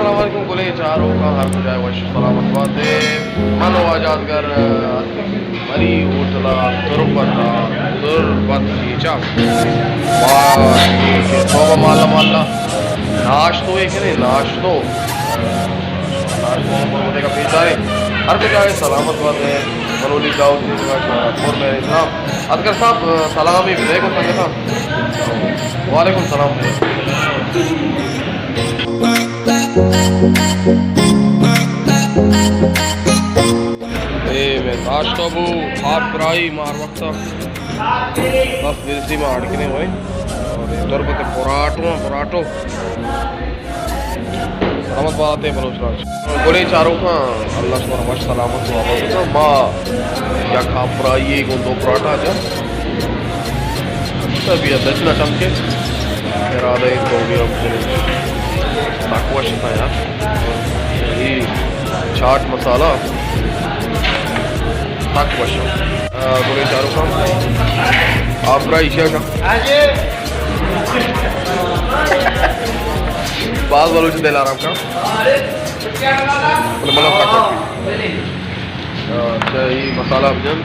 Assalamualaikum बोले चारों का हर जाए वश सलामत बाते मनो आजादगर मरी उठला तुरबत नीचा के तोबा माला माला नाश्तो एक नहीं नाश्तो नाश्तो बोलने का पीछा है हर जाए सलामत बाते मनोली दाऊद और मेरे इस्लाम अदकर साहब सलामी विजय को संगे था वालेकुम सलाम नाश्ता वो हाफ फ्राई मार वक्त बस दिलसी में अड़कने हुए और इधर पते पराठो समझ बात है बलोचराज बोले चारों का अल्लाह सुबहान व सलामत वाला माँ या हाफ फ्राई एक दो पराठा जा तभी दस ना चमके मेरा आधा एक हो गया ताकवा शिता यार ये चाट मसाला ताकवा शिता बोले चारों का आप फ्राई का बाल वालों से दिला रहा का मतलब अच्छा ये मसाला भजन